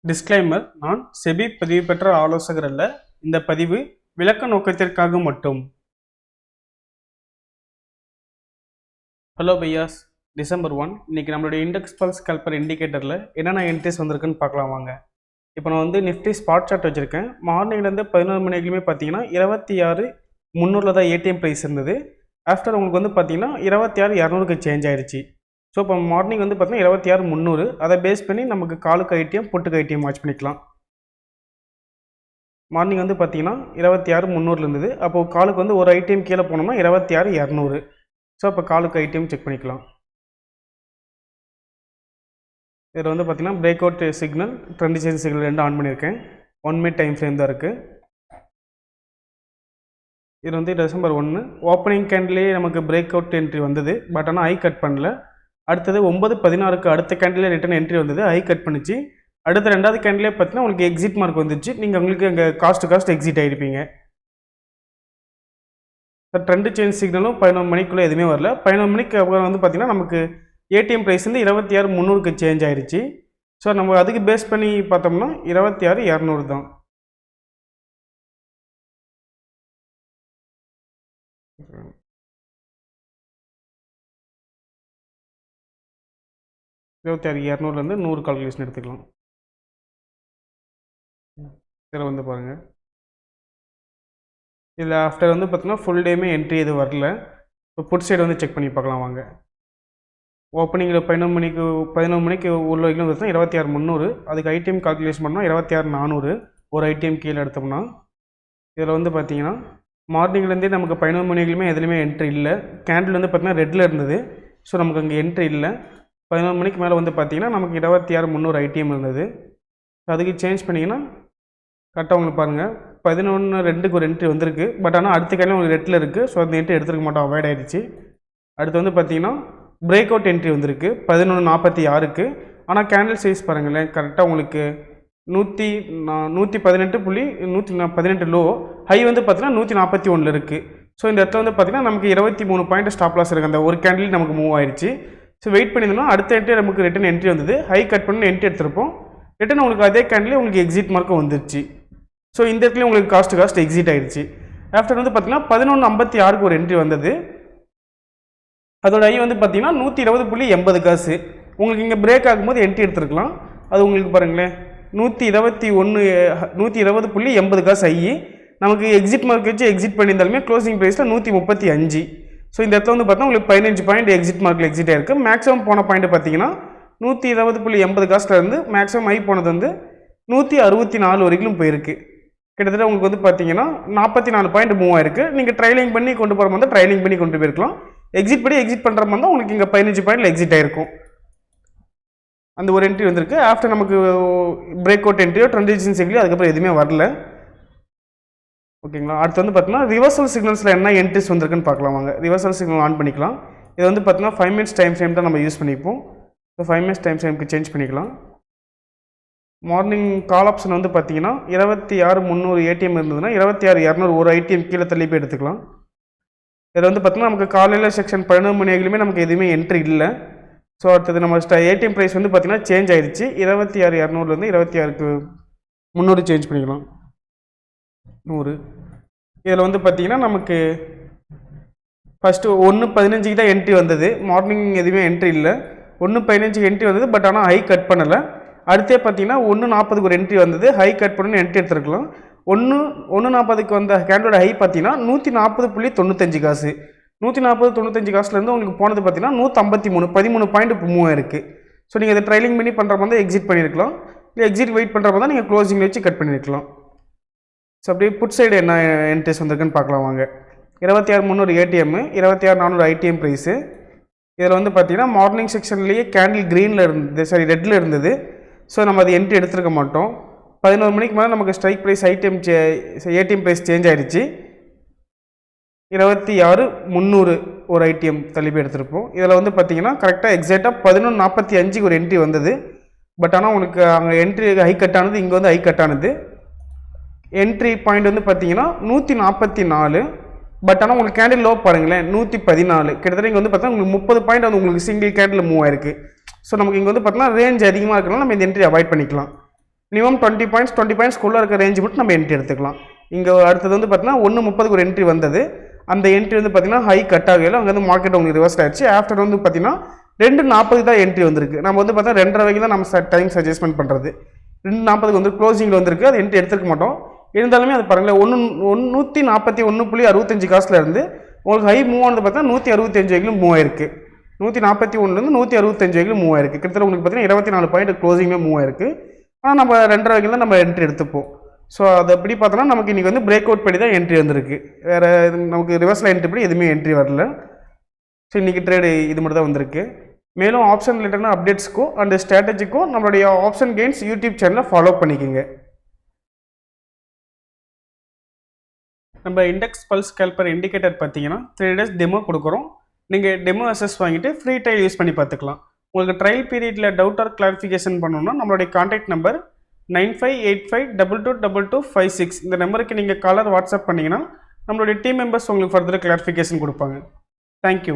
Disclaimer: நான் SEBI பதிவு பெற்ற ஆலோசகர் அல்ல. இந்த பதிவு விளக்க நோக்கத்திற்காக மட்டும். ஹலோ பையாஸ், டிசம்பர் 1 இன்னைக்கு நம்மளுடைய இண்டெக்ஸ் பல்ஸ் கால்பர் இண்டிகேட்டரில் என்னென்ன என்ட்ரிஸ் வந்திருக்குன்னு பார்க்கலாம் வாங்க. இப்போ நான் வந்து நிஃப்டி ஸ்பாட் சார்ட் வச்சுருக்கேன். மார்னிங்லேருந்து 11 மணி வரைக்குமே பார்த்தீங்கன்னா 26,300 தான் ஏடிஎம் ப்ரைஸ் இருந்தது. ஆஃப்டர் உங்களுக்கு வந்து பார்த்தீங்கன்னா 26,200க்கு சேஞ்ச் ஆயிடுச்சு. ஸோ இப்போ மார்னிங் வந்து பார்த்தீங்கன்னா 26,300. அதை பேஸ் பண்ணி நமக்கு காலுக்கு ஐடிஎம் புட்டுக்கு ஐடிஎம் வாட்ச் பண்ணிக்கலாம். மார்னிங் வந்து பார்த்தீங்கன்னா 26,300 இருந்தது. அப்போது காலுக்கு வந்து ஒரு ஐடிஎம் கீழே போனோம்னா 26,200. ஸோ அப்போ காலுக்கு ஐடிஎம் செக் பண்ணிக்கலாம். இதில் வந்து பார்த்தீங்கன்னா break out signal, trend signal ரெண்டு ஆன் பண்ணியிருக்கேன். 1 மினிட் டைம் ஃப்ரேம் தான் இருக்குது. இது வந்து டிசம்பர் 1 ஓப்பனிங் கேண்டிலே நமக்கு பிரேக் அவுட் என்ட்ரி வந்தது. பட் ஆனால் ஐ கட் பண்ணல. அடுத்தது 9:16க்கு அடுத்த கேண்டிலே ரிட்டன் என்ட்ரி வந்தது, ஐ கட் பண்ணிச்சு. அடுத்த ரெண்டாவது கேண்டிலே பார்த்தீங்கன்னா உங்களுக்கு எக்ஸிட் மார்க் வந்துச்சு. நீங்கள் உங்களுக்கு அங்கே காஸ்ட் எக்ஸிட் ஆகிருப்பீங்க. ட்ரெண்ட் சேஞ்ச் சிக்னலும் 11 மணிக்குள்ளே எதுவுமே வரல. 11 மணிக்கு அப்புறம் வந்து பார்த்தீங்கன்னா நமக்கு ஏடிஎம் ப்ரைஸ் வந்து 26,300க்கு சேஞ்ச் ஆயிடுச்சு. ஸோ நம்ம அதுக்கு பேஸ் பண்ணி பார்த்தோம்னா 26,200 தான். (26,200லேருந்து 100 கால்குலேஷன் எடுத்துக்கலாம். இதில் வந்து பாருங்கள், இதில் ஆஃப்டர் வந்து பார்த்தீங்கன்னா ஃபுல் டேமே என்ட்ரி எதுவும் வரல. இப்போ புட் சைடு வந்து செக் பண்ணி பார்க்கலாம் வாங்க. ஓப்பனிங்கில் 11 மணிக்கு உள்ள வரைக்கும் பார்த்தீங்கன்னா 26,300. அதுக்கு ஐடிஎம் கால்குலேஷன் பண்ணால் 26,400 ஒரு ஐடிஎம் கீழே எடுத்தோம்னா. இதில் வந்து பார்த்தீங்கன்னா மார்னிங்லேருந்தே நமக்கு 11 மணிக்குமே எதுலேயுமே என்ட்ரி இல்லை. கேண்டில் வந்து பார்த்தீங்கன்னா ரெட்டில் இருந்தது. ஸோ நமக்கு அங்கே என்ட்ரி இல்லை. 11 மணிக்கு மேலே வந்து பார்த்தீங்கன்னா நமக்கு 26,300 ஐடிஎம் இருந்தது. அதுக்கு சேஞ்ச் பண்ணிங்கன்னா கரெக்டாக உங்களுக்கு பாருங்கள் 11:02க்கு ஒரு என்ட்ரி வந்திருக்கு. பட் ஆனால் அடுத்த கேண்டில் உங்களுக்கு ரெட்டில் இருக்குது. ஸோ அந்த என்ட்ரி எடுத்துருக்க மாட்டோம், அவாய்ட் ஆகிடுச்சு. அடுத்து வந்து பார்த்தீங்கன்னா பிரேக் அவுட் என்ட்ரி வந்திருக்கு 11:46க்கு. ஆனால் கேண்டில் சைஸ் பாருங்களேன், கரெக்டாக உங்களுக்கு 118 லோ, ஹை வந்து பார்த்தீங்கன்னா 141 இருக்குது. ஸோ இந்த இடத்துல வந்து பார்த்தீங்கன்னா நமக்கு 23 பாயிண்ட் ஸ்டாப் லாஸ் இருக்குது. அந்த ஒரு கேண்டில் நமக்கு மூவ் ஆயிடுச்சு. ஸோ வெயிட் பண்ணியிருந்தோம்னா அடுத்த என்ட்ரி நமக்கு ரிட்டன் என்ட்ரி வந்தது. ஹை கட் பண்ணி என்ட்ரி எடுத்திருப்போம். ரிட்டன் உங்களுக்கு அதே கேண்டில் உங்களுக்கு எக்ஸிட் மார்க்கும் வந்துருச்சு. ஸோ இந்த இடத்துல உங்களுக்கு காஸ்ட் எக்ஸிட் ஆகிடுச்சு. ஆஃப்டர் வந்து பார்த்தீங்கன்னா 11:56க்கு ஒரு என்ட்ரி வந்தது. அதோட ஐ வந்து பார்த்தீங்கன்னா 120.80 காசு. உங்களுக்கு இங்கே பிரேக் ஆகும்போது என்ட்ரி எடுத்துருக்கலாம். அது உங்களுக்கு பாருங்களேன் 120.80 காசு ஐ. நமக்கு எக்ஸிட் மார்க் வச்சு எக்ஸிட் பண்ணியிருந்தாலுமே க்ளோசிங் ப்ரைஸில் 135. ஸோ இந்த இடத்துல வந்து பார்த்தீங்கன்னா உங்களுக்கு 15 பாயிண்ட் எக்ஸிட் மார்க்கில் எக்ஸிட் ஆயிருக்கு. மேக்ஸிமம் போன பாயிண்ட் பார்த்தீங்கன்னா 120.80 காஸ்ட்டில் இருந்து மேக்ஸிமம் ஐ போனது வந்து 164 வரைக்கும் போயிருக்கு. கிட்டத்தட்ட உங்களுக்கு வந்து பார்த்தீங்கன்னா 44 பாயிண்ட் மூவ் ஆயிருக்கு. நீங்கள் ட்ரைலிங் பண்ணி கொண்டு போகிற மாதிரி ட்ரைலிங் பண்ணி கொண்டு போயிருக்கலாம். எக்ஸிட் பண்ணுற மாதிரி தான் உங்களுக்கு இங்கே 15 பாயிண்டில் எக்ஸிட் ஆயிருக்கும். அந்த ஒரு என்ட்ரி வந்திருக்கு. ஆஃப்டர் நமக்கு பிரேக் அவுட் என்ட்ரியோ ட்ரெண்ட் சிக்னலோ அதுக்கப்புறம் எதுவுமே வரல. ஓகேங்களா. அடுத்து வந்து பார்த்தீங்கன்னா ரிவர்சல் சிக்னல்ஸில் என்ன என்ட்ரிஸ் வந்திருக்குன்னு பார்க்கலாம் வாங்க. ரிவர்சல் சிக்னல் ஆன் பண்ணிக்கலாம். இது வந்து பார்த்தீங்கன்னா 5 மினிட்ஸ் டைம் ஃப்ரேம் தான் நம்ம யூஸ் பண்ணிப்போம். ஸோ 5 மினிட்ஸ் டைம் ஃப்ரேமுக்கு சேஞ்ச் பண்ணிக்கலாம். மார்னிங் கால் ஆப்ஷன் வந்து பார்த்தீங்கன்னா 26,300 ஏடிஎம் இருந்ததுன்னா 26,200 ஒரு ஐடிஎம் கீழே தள்ளி போய் எடுத்துக்கலாம். இதில் வந்து பார்த்தீங்கன்னா நமக்கு காலையில் செக்ஷன் 11 மணி வரைக்குமே நமக்கு எதுவுமே என்ட்ரி இல்லை. ஸோ அடுத்தது நம்ம ஏடிஎம் ப்ரைஸ் வந்து பார்த்தீங்கன்னா சேஞ்ச் ஆயிடுச்சு. 26,200லேருந்து 26,300 சேஞ்ச் பண்ணிக்கலாம். 100. இதில் வந்து பார்த்தீங்கன்னா நமக்கு ஃபஸ்ட்டு 1:15க்கு தான் என்ட்ரி வந்தது. மார்னிங் எதுவுமே என்ட்ரி இல்லை. 1:15க்கு என்ட்ரி வந்தது. பட் ஆனால் ஹை கட் பண்ணலை. அடுத்தே பார்த்தீங்கன்னா 1:40க்கு ஒரு என்ட்ரி வந்தது. ஹை கட் பண்ணி என்ட்ரி எடுத்துருக்கலாம். 1:40க்கு வந்த கேண்டோட ஹை பார்த்தீங்கன்னா 140.95 காசு. 140.95 காசுலேருந்து உங்களுக்கு போனது பார்த்தீங்கன்னா 153 13 பாயிண்ட் மூவ் ஆயிருக்கு. ஸோ நீங்கள் இதை ட்ரைலிங் பண்ணி பண்ணுற மாதிரி எக்ஸிட் பண்ணியிருக்கலாம். இல்லை எக்ஸிட் வெயிட் பண்ணுற மாதிரி தான் நீங்கள் க்ளோசிங் வச்சு கட் பண்ணியிருக்கலாம். ஸோ அப்படியே புட் சைடு என்ன என்ட்ரிஸ் வந்திருக்குன்னு பார்க்கலாம் வாங்க. 26,300 ஏடிஎம்மு, 26,400 ஐடிஎம் ப்ரைஸு. இதில் வந்து பார்த்தீங்கன்னா மார்னிங் செக்ஷன்லேயே கேண்டில் க்ரீனில் இருந்தது, ரெட்டில் இருந்தது. ஸோ நம்ம அது என்ட்ரி எடுத்துருக்க மாட்டோம். 11 மணிக்கு மேலே நமக்கு strike price ATM price change ஆகிடுச்சு. 26,300 ஒரு ஐடிஎம் தள்ளி போய் எடுத்திருப்போம். இதில் வந்து பார்த்தீங்கன்னா கரெக்டாக எக்ஸாக்டாக 11:45க்கு ஒரு என்ட்ரி வந்தது. பட் ஆனால் உங்களுக்கு அங்கே என்ட்ரி ஹை கட் ஆனது, இங்கே வந்து ஹை கட் ஆனது. என்ட்ரி பாயிண்ட் வந்து பார்த்தீங்கன்னா 144. பட் ஆனால் உங்களுக்கு கேண்டில் லோ பாருங்களேன் 114. கிட்டத்தட்ட இங்கே வந்து பார்த்தீங்கன்னா உங்களுக்கு 30 பாயிண்ட் வந்து உங்களுக்கு சிங்கிள் கேண்டில் மூவ் ஆயிருக்கு. ஸோ நமக்கு இங்கே வந்து பார்த்தீங்கன்னா ரேஞ்ச் அதிகமாக இருக்கனால நம்ம இந்த என்ட்ரி அவாய்ட் பண்ணிக்கலாம். மினிமம் 20 பாயிண்ட்ஸ்க்குள்ளே இருக்க ரேஞ்சு மட்டும் நம்ம என்ட்ரி எடுத்துக்கலாம். இங்கே அடுத்தது வந்து பார்த்தீங்கன்னா 1:30க்கு ஒரு என்ட்ரி வந்தது. அந்த என்ட்ரி வந்து பார்த்தீங்கன்னா ஹை கட் ஆகல, அங்கே வந்து மார்க்கெட் உங்களுக்கு ரிவர்ஸ் ஆயிடுச்சு. ஆஃப்டர் வந்து பார்த்தீங்கன்னா 2:40 தான் என்ட்ரி வந்திருக்கு. நம்ம வந்து பார்த்தா 2:30 வரைக்கும் தான் நம்ம டைம் சஜஸ்ட்மெண்ட் பண்ணுறது. 2:40க்கு வந்து க்ளோசிங்கில் வந்திருக்கு. அது என்ட்ரி எடுத்துக்க மாட்டோம். இருந்தாலுமே அது பாருங்களேன் 141.65 காசில் இருந்து உங்களுக்கு ஹை மூவ் ஆனது பார்த்தா 165 வரைக்கும் மூவ் ஆயிருக்கு. 141லேருந்து 165 வரைக்கும் மூவ் ஆயிருக்கு. கிட்டத்தட்ட உங்களுக்கு பார்த்தீங்கன்னா 24 பாயிண்ட் க்ளோசிங்லேயே மூவ் ஆயிருக்கு. ஆனால் நம்ம 2:30 வரைக்கும் தான் நம்ம என்ட்ரி எடுத்துப்போம். ஸோ அது எப்படி பார்த்தோன்னா நமக்கு இன்றைக்கி வந்து பிரேக் அவுட் படி தான் என்ட்ரி வந்திருக்கு. வேறு நமக்கு ரிவர்ஸில் என்ட்ரி படி எதுவுமே என்ட்ரி வரல. ஸோ இன்றைக்கி ட்ரேடு இது மட்டும் தான் வந்திருக்கு. மேலும் ஆப்ஷன் ரிலேட்டடான அப்டேட்ஸ்க்கும் அண்ட் ஸ்ட்ராட்டஜிக்கும் நம்மளுடைய ஆப்ஷன் கெயின்ஸ் யூடியூப் சேனலை ஃபாலோ பண்ணிக்கோங்க. நம்ம இண்டெக்ஸ் பல்ஸ் கால்குலேட்டர் இண்டிகேட்டர் பார்த்தீங்கன்னா 3 days டெமோ கொடுக்குறோம். நீங்கள் டெமோ அசஸ் வாங்கிட்டு ஃப்ரீ ட்ரையல் யூஸ் பண்ணி பார்த்துக்கலாம். உங்களுக்கு ட்ரையல் பீரியடில் டவுட் ஆர் கிளாரிஃபிகேஷன் பண்ணணும்னா நம்மளுடைய கான்டாக்ட் நம்பர் 9585222256 இந்த நம்பருக்கு நீங்கள் காலர் வாட்ஸ்அப் பண்ணிங்கன்னா நம்மளுடைய டீம் மெம்பர்ஸ் உங்களுக்கு ஃபர்தர் கிளாரிஃபிகேஷன் கொடுப்பாங்க. தேங்க்யூ.